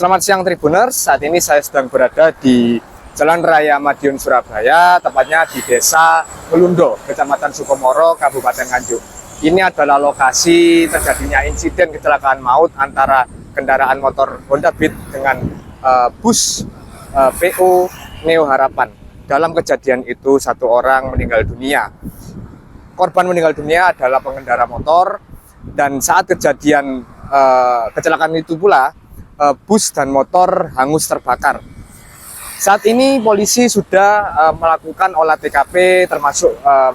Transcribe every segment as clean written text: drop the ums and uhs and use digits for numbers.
Selamat siang Tribuners, saat ini saya sedang berada di Jalan Raya Madiun, Surabaya, tepatnya di Desa Melundo, Kecamatan Sukomoro, Kabupaten Nganjuk. Ini adalah lokasi terjadinya insiden kecelakaan maut antara kendaraan motor Honda Beat dengan bus PO Neo Harapan. Dalam kejadian itu, satu orang meninggal dunia. Korban meninggal dunia adalah pengendara motor, dan saat kejadian kecelakaan itu pula, bus dan motor hangus terbakar. Saat ini polisi sudah melakukan olah TKP, termasuk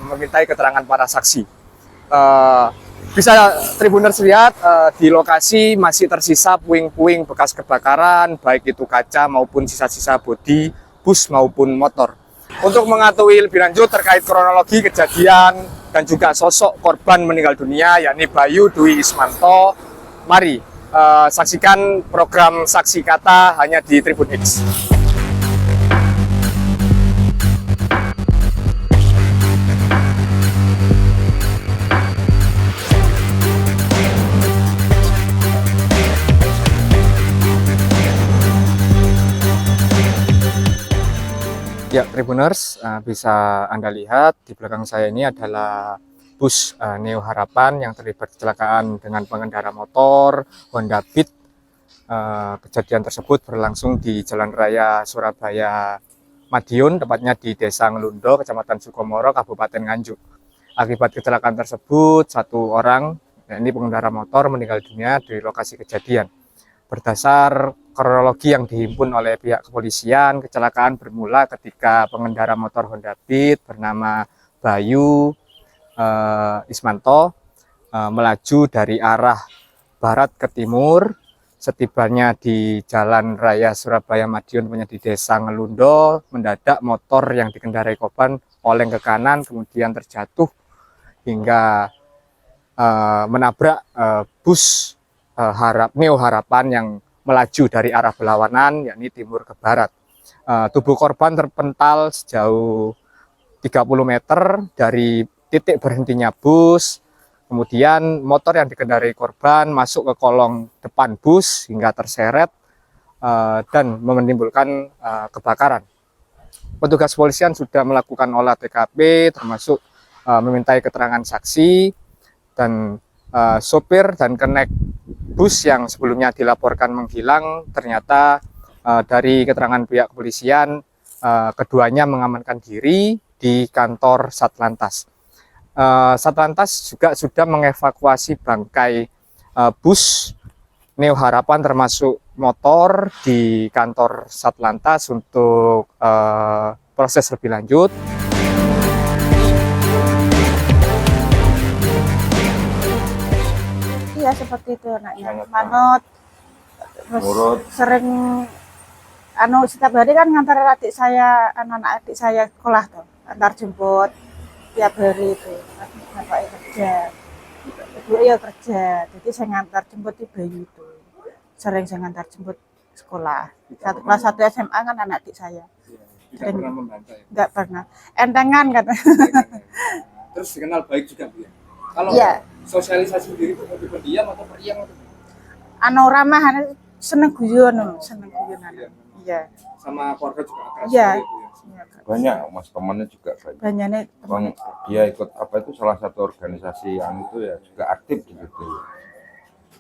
memintai keterangan para saksi. Bisa Tribuners lihat di lokasi masih tersisa puing-puing bekas kebakaran, baik itu kaca maupun sisa-sisa bodi bus maupun motor. Untuk mengetahui lebih lanjut terkait kronologi kejadian dan juga sosok korban meninggal dunia, yakni Bayu Dwi Ismanto, mari saksikan program Saksi Kata hanya di Tribun X. Ya, Tribuners, bisa Anda lihat di belakang saya ini adalah bus Neo Harapan yang terlibat kecelakaan dengan pengendara motor Honda Beat. Kejadian tersebut berlangsung di Jalan Raya Surabaya Madiun, tepatnya di Desa Melundo, Kecamatan Sukomoro, Kabupaten Nganjuk. Akibat kecelakaan tersebut, satu orang, yakni pengendara motor, meninggal dunia di lokasi kejadian. Berdasar kronologi yang dihimpun oleh pihak kepolisian, kecelakaan bermula ketika pengendara motor Honda Beat bernama Bayu Ismanto melaju dari arah barat ke timur. Setibanya di Jalan Raya Surabaya Madiun, di Desa Melundo, mendadak motor yang dikendarai korban oleng ke kanan, kemudian terjatuh hingga menabrak bus Neo Harapan yang melaju dari arah berlawanan, yakni timur ke barat. Tubuh korban terpental sejauh 30 meter dari titik berhentinya bus. Kemudian motor yang dikendarai korban masuk ke kolong depan bus hingga terseret dan menimbulkan kebakaran. Petugas kepolisian sudah melakukan olah TKP, termasuk memintai keterangan saksi, dan sopir dan kenek bus yang sebelumnya dilaporkan menghilang, ternyata dari keterangan pihak kepolisian keduanya mengamankan diri di kantor Satlantas. Satlantas juga sudah mengevakuasi bangkai bus Neo Harapan termasuk motor di kantor Satlantas untuk proses lebih lanjut. Iya, seperti itu anaknya, manut, terus sering setiap hari kan ngantar adik saya, anak-anak adik saya sekolah tuh, antar jemput tiap hari itu. Bapaknya kerja, ibu ya kerja, jadi saya ngantar jemput di Bayu itu, sering saya ngantar jemput sekolah. Kelas 1 SMA kan anak adik saya. Tidak pernah membantai? Enggak pernah, entengan kan. Terus dikenal baik juga, Bu ya? Kalau ya, sosialisasi diri itu lebih pendiam atau periang? Ramah, seneng guyon, seneng guyonan. Iya. Sama keluarga juga akrab? Iya. Banyak mas temannya juga banyak. Banyaknya Bang, dia ikut apa itu salah satu organisasi yang itu ya juga aktif di situ.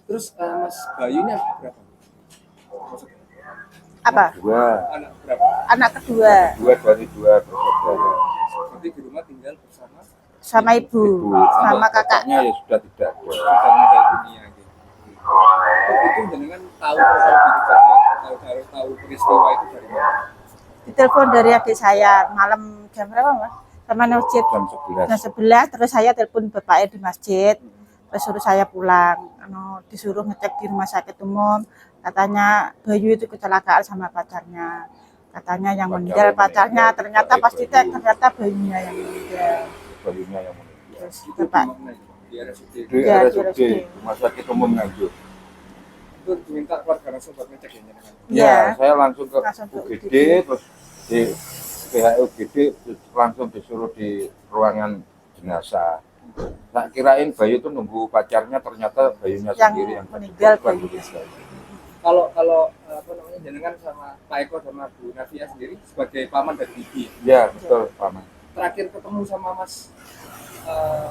Terus Mas Bayu ini berapa? apa? Dua. Anak berapa? Anak kedua. Dua dari dua bersaudara. Berarti di rumah tinggal bersama? Sama ibu, sama kakaknya. Ya sudah tidak ada. Sudah meninggal dunia gitu. Itu dengan tahu kronologi kejadian, tahu peristiwa itu dari mana? Ditelepon dari adik saya malam jam berapa mas? Sama masjid Jam 11. jam 11, terus saya telepon bapaknya di masjid, terus suruh saya pulang. Disuruh ngecek di rumah sakit umum, katanya Bayu itu kecelakaan sama pacarnya. Katanya yang meninggal pacarnya, ternyata pas dicek ternyata Bayunya yang meninggal. Bayunya yang meninggal. Terus bapak Di RSUD. Di RSUD, Rumah Sakit Umum Nganjuk. Itu diminta keluarga langsung buat ngecek ya? Ya, saya langsung ke Langsung ke UGD, terus di pihak UGD langsung disuruh di ruangan jenazah. Tak kirain Bayu itu nunggu pacarnya, ternyata Bayunya yang sendiri yang meninggal korban. Bayunya sendiri. kalau apa namanya jenengan sama Pak Eko sama Bu Navia sendiri sebagai paman dan bibi. Ya betul paman. Terakhir ketemu sama Mas eh,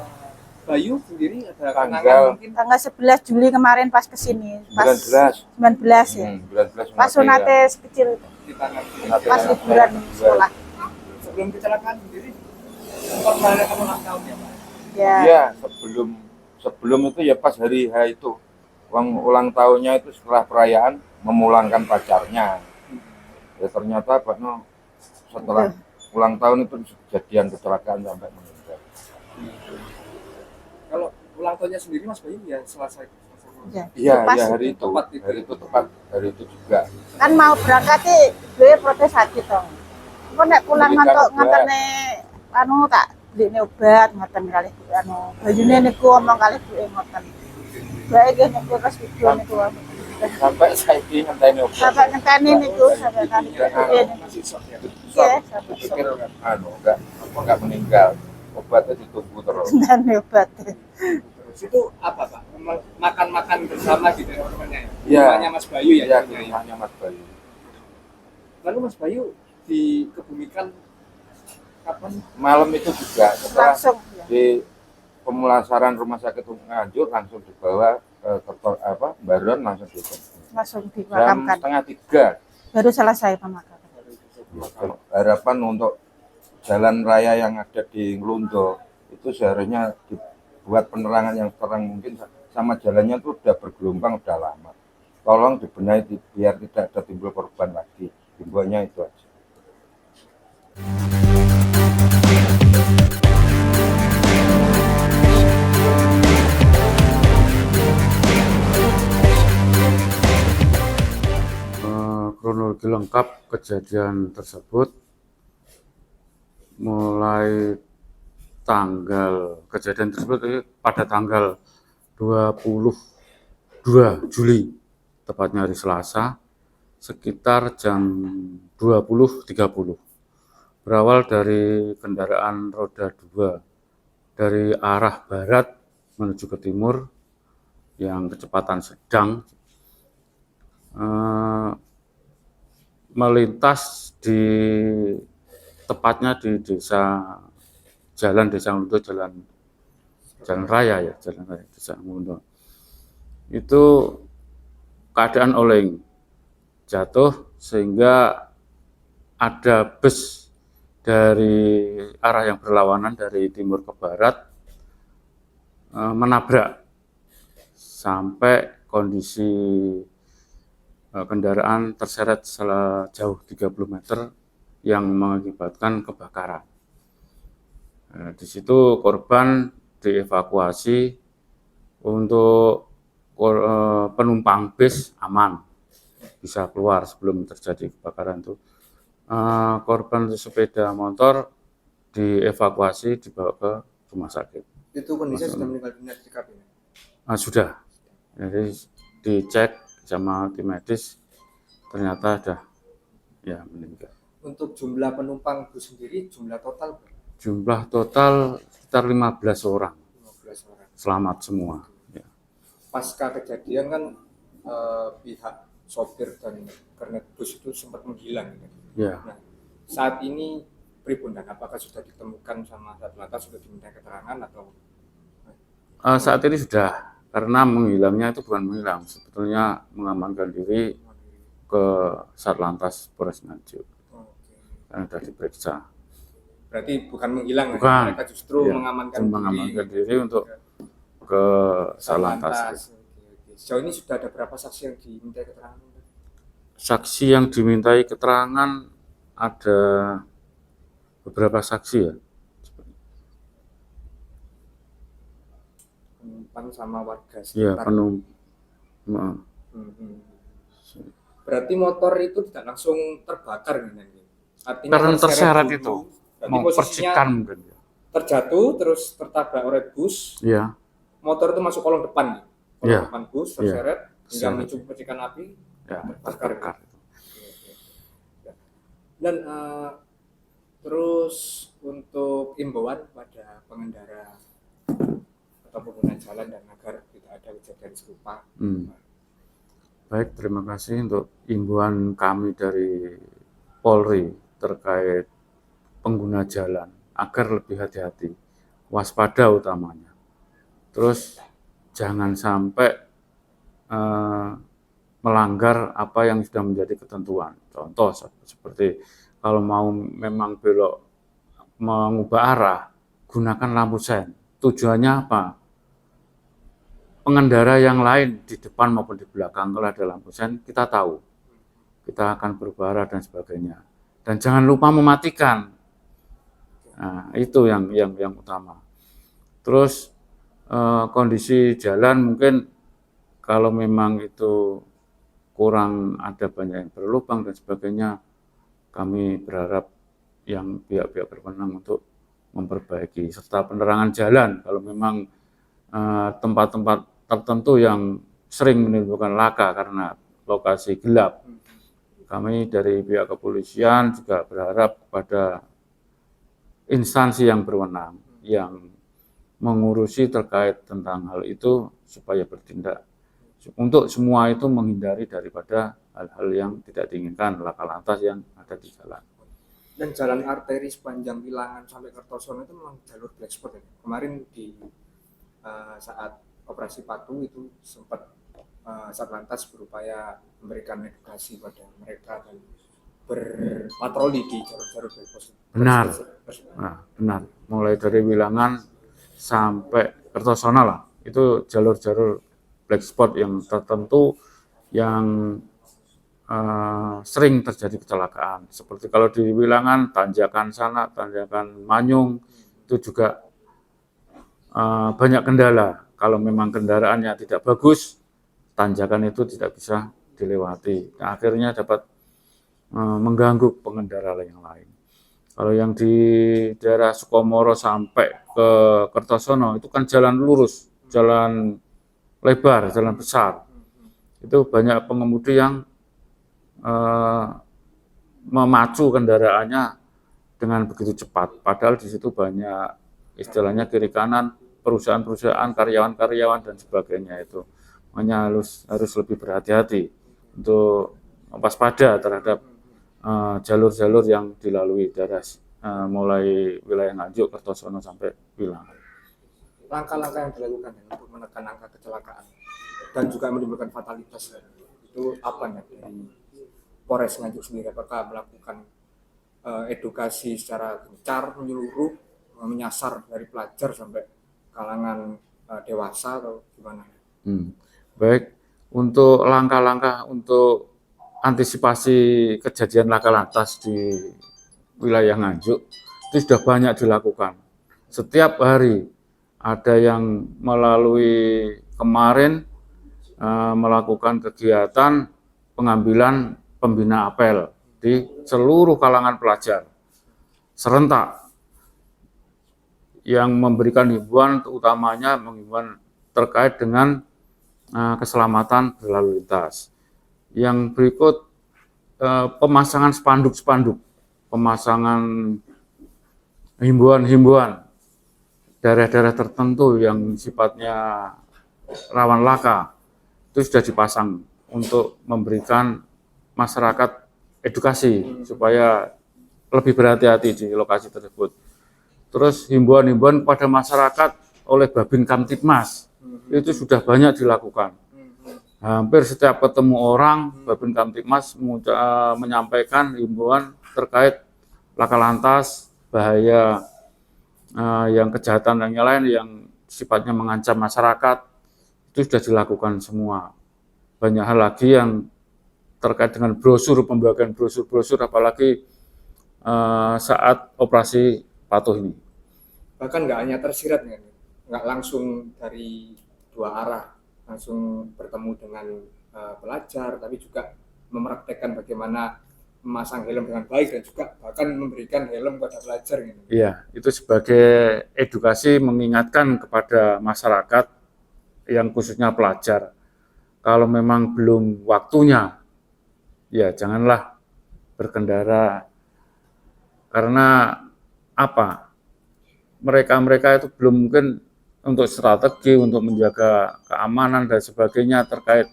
Bayu sendiri ada Tanggal kenangan mungkin Tanggal 11 Juli kemarin pas kesini, pas 19. 19 ya. 19 Pas sunate sekecil, di tangan. pas liburan sekolah. Sebelum kecelakaan sendiri sempat merayakan ulang tahun ya Pak. Ya, Iya, sebelum itu ya pas hari H itu. Ulang tahunnya itu setelah perayaan memulangkan pacarnya. Ya ternyata Pak No setelah ulang tahun itu kejadian kecelakaan sampai meninggal. Kalau ulang tahunnya sendiri Mas Bayu ya selesai. ya. Iya, Pas ya hari itu. tepat itu. Hari itu tepat, hari itu juga. kan mau berangkat sih, gue protes hati dong. Kok nek pulang Belikan ngantuk obat. ngantene anu tak beli obat ngoten kali anu bajune niku omong kali Bu ngoten. Bae nggih niku terus video niku. Sampai saya ngenteni obat. Sampai ngenteni niku sampai kali ini. Masih shock ya. Iya, sampai Pikir enggak meninggal. Obatnya ditunggu terus. ngenteni obat. Terus itu apa Pak? Makan-makan bersama gitu ya temannya ya? Iya. Rumahnya Mas Bayu ya? Iya, jadinya ya? rumahnya Mas Bayu. Lalu Mas Bayu dikebumikan kapan? Malam itu juga setelah Langsung ya. di pemulasaran rumah sakit Nganjuk langsung dibawa ke Baron langsung Langsung jam dimakamkan. 2:30. Baru selesai pemakaman. Harapan untuk jalan raya yang ada di Ngelundo itu seharusnya dibuat penerangan yang terang mungkin, sama jalannya tuh udah bergelombang udah lama. Tolong dibenahi biar tidak ada timbul korban lagi. Himbauannya itu aja. Kronologi lengkap kejadian tersebut mulai kejadian tersebut pada tanggal 22 Juli, tepatnya hari Selasa, sekitar jam 20.30. Berawal dari kendaraan roda 2 dari arah barat menuju ke timur yang kecepatan sedang melintas tepatnya di jalan Desa Ngelundo, jalan raya Desa Ngelundo. Itu keadaan oleng, jatuh sehingga ada bus dari arah yang berlawanan dari timur ke barat menabrak sampai kondisi kendaraan terseret sejauh 30 meter yang mengakibatkan kebakaran. Di situ korban dievakuasi, untuk penumpang bis aman, bisa keluar sebelum terjadi kebakaran itu. Korban sepeda motor dievakuasi, dibawa ke rumah sakit. Itu kondisinya sudah meninggal dunia di TKP? Sudah, jadi dicek sama tim medis, ternyata ada ya meninggal. Untuk jumlah penumpang bus sendiri, jumlah total sekitar 15 orang 15 orang. selamat semua ya. Pasca kejadian kan pihak sopir dan kernet bus itu sempat menghilang. Ya. Nah, saat ini pripun, dan apakah sudah ditemukan sama Satlantas, sudah diminta keterangan atau? Saat ini sudah, karena menghilangnya itu bukan menghilang, sebetulnya mengamankan diri ke Satlantas Polres Nganjuk. Karena sudah diperiksa. Berarti bukan menghilang, Bukan. mereka justru Ya, mengamankan diri untuk ke Satlantas. Oke. Sejauh ini sudah ada berapa saksi yang diminta keterangan? Saksi yang dimintai keterangan ada beberapa saksi ya. Penumpang sama warga Iya, sekitar. Berarti motor itu tidak langsung terbakar kan? Artinya Karena terseret dulu, itu, berarti mau posisinya percikan mungkin. terjatuh terus tertabrak oleh bus. Iya, Motor itu masuk kolong depan, kolong Iya. depan bus Iya. terseret hingga Terseret. memicu percikan api. ya, Terbakar. terbakar. Dan terus untuk imbauan pada pengendara atau pengguna jalan dan agar tidak ada kejadian serupa. Baik, terima kasih untuk imbauan kami dari Polri terkait pengguna jalan agar lebih hati-hati, waspada utamanya. Terus jangan sampai melanggar apa yang sudah menjadi ketentuan. Contoh seperti kalau mau memang belok mengubah arah, gunakan lampu sen. Tujuannya apa? Pengendara yang lain di depan maupun di belakang kalau ada lampu sen, kita tahu. Kita akan berubah arah dan sebagainya. Dan jangan lupa mematikan. Nah, itu yang utama. Terus kondisi jalan mungkin kalau memang itu kurang, ada banyak yang berlubang dan sebagainya, kami berharap yang pihak-pihak berwenang untuk memperbaiki, serta penerangan jalan kalau memang tempat-tempat tertentu yang sering menimbulkan laka karena lokasi gelap. Kami dari pihak kepolisian juga berharap kepada instansi yang berwenang yang mengurusi terkait tentang hal itu supaya bertindak untuk semua itu, menghindari daripada hal-hal yang tidak diinginkan, laka lantas yang ada di jalan. Dan jalan arteri sepanjang Wilangan sampai Kertosono itu memang jalur black spot ya. Kemarin di saat operasi Patuh itu sempat Satlantas berupaya memberikan edukasi pada mereka dan berpatroli di jalur-jalur black spot. Benar. Nah, benar. Mulai dari Wilangan sampai Kertosono lah, itu jalur-jalur black spot yang tertentu yang sering terjadi kecelakaan. Seperti kalau di Wilangan, tanjakan sana, tanjakan Manyung, itu juga banyak kendala. Kalau memang kendaraannya tidak bagus, tanjakan itu tidak bisa dilewati. Nah, akhirnya dapat mengganggu pengendara yang lain. Kalau yang di daerah Sukomoro sampai ke Kertosono, itu kan jalan lurus, jalan lebar, jalan besar. Itu banyak pengemudi yang memacu kendaraannya dengan begitu cepat. Padahal di situ banyak istilahnya kiri kanan, perusahaan-perusahaan, karyawan-karyawan dan sebagainya itu. Makanya harus lebih berhati-hati untuk waspada terhadap jalur-jalur yang dilalui daerah mulai wilayah Nganjuk, Kertosono sampai Wilangan. Langkah-langkah yang dilakukan untuk menekan angka kecelakaan dan juga menimbulkan fatalitas itu apa nih dari Polres Nganjuk sendiri? Apakah melakukan edukasi secara gencar menyeluruh, menyasar dari pelajar sampai kalangan dewasa atau gimana? Baik, untuk langkah-langkah untuk antisipasi kejadian laka lantas di wilayah Nganjuk itu sudah banyak dilakukan. Setiap hari ada yang melalui kemarin melakukan kegiatan pengambilan pembina apel di seluruh kalangan pelajar serentak yang memberikan himbauan, utamanya menghimbauan terkait dengan keselamatan berlalu lintas. Yang berikut pemasangan spanduk-spanduk, pemasangan himbauan-himbauan daerah-daerah tertentu yang sifatnya rawan laka itu sudah dipasang untuk memberikan masyarakat edukasi supaya lebih berhati-hati di lokasi tersebut. Terus himbauan-himbauan kepada masyarakat oleh Babin Kamtibmas itu sudah banyak dilakukan. Hampir setiap ketemu orang, Babin Kamtibmas menyampaikan himbauan terkait laka lantas, bahaya yang kejahatan dan yang lain yang sifatnya mengancam masyarakat, itu sudah dilakukan semua. Banyak hal lagi yang terkait dengan brosur, pembagian brosur-brosur, apalagi saat operasi Patuh ini. Bahkan nggak hanya tersirat, nggak langsung dari dua arah, langsung bertemu dengan pelajar, tapi juga mempraktekkan bagaimana memasang helm dengan baik dan juga bahkan memberikan helm kepada pelajar. Iya, itu sebagai edukasi mengingatkan kepada masyarakat yang khususnya pelajar. Kalau memang belum waktunya, ya janganlah berkendara. Karena apa? Mereka itu belum mungkin untuk strategi, untuk menjaga keamanan dan sebagainya terkait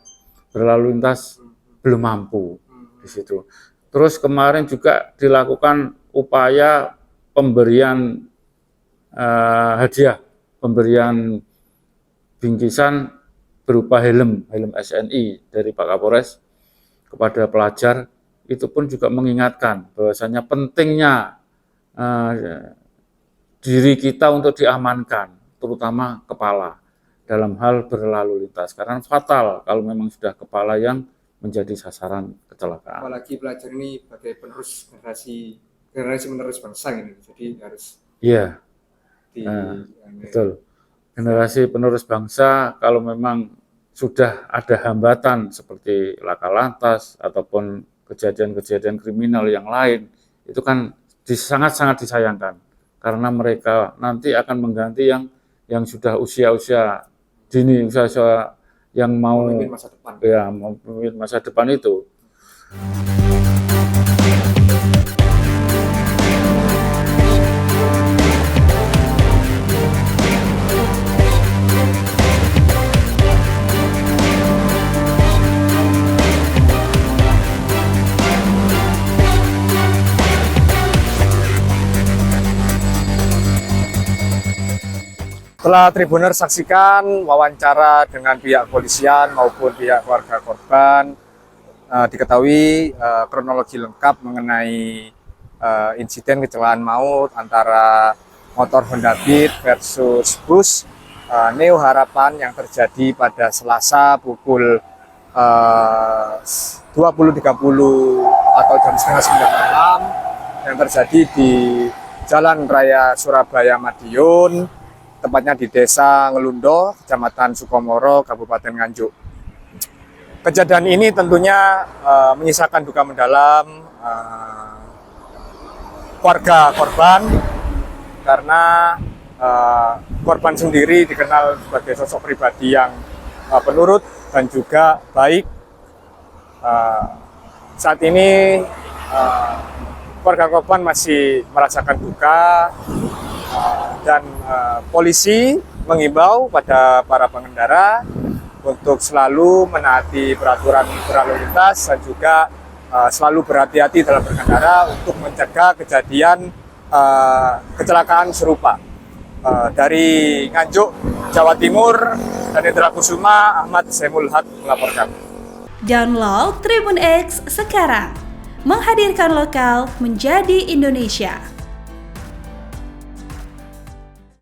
berlalu lintas belum mampu di situ. Terus kemarin juga dilakukan upaya pemberian hadiah, pemberian bingkisan berupa helm SNI dari Pak Kapolres kepada pelajar. Itu pun juga mengingatkan bahwasanya pentingnya diri kita untuk diamankan, terutama kepala dalam hal berlalu lintas. Karena fatal kalau memang sudah kepala yang menjadi sasaran kecelakaan. Apalagi pelajar ini sebagai penerus generasi menerus bangsa ini, jadi harus Iya, betul. Generasi penerus bangsa kalau memang sudah ada hambatan seperti laka lantas ataupun kejadian-kejadian kriminal yang lain, itu kan sangat-sangat disayangkan karena mereka nanti akan mengganti yang sudah usia-usia dini, usia-usia yang mau memimpin masa depan. Ya, memimpin masa depan itu. Setelah Tribuners saksikan wawancara dengan pihak kepolisian maupun pihak keluarga korban, diketahui kronologi lengkap mengenai insiden kecelakaan maut antara motor Honda Beat versus bus Neo Harapan yang terjadi pada Selasa pukul 20.30 atau jam setengah 9 malam yang terjadi di Jalan Raya Surabaya Madiun, tepatnya di Desa Ngelundo, Kecamatan Sukomoro, Kabupaten Nganjuk. Kejadian ini tentunya menyisakan duka mendalam keluarga korban, karena korban sendiri dikenal sebagai sosok pribadi yang penurut dan juga baik. Saat ini keluarga korban masih merasakan duka, dan polisi mengimbau pada para pengendara untuk selalu menaati peraturan berlalu lintas dan juga selalu berhati-hati dalam berkendara untuk mencegah kejadian kecelakaan serupa. Dari Nganjuk, Jawa Timur, dan Indra Kusuma, Ahmad Semul Haq melaporkan. Download Tribun X sekarang, menghadirkan lokal menjadi Indonesia.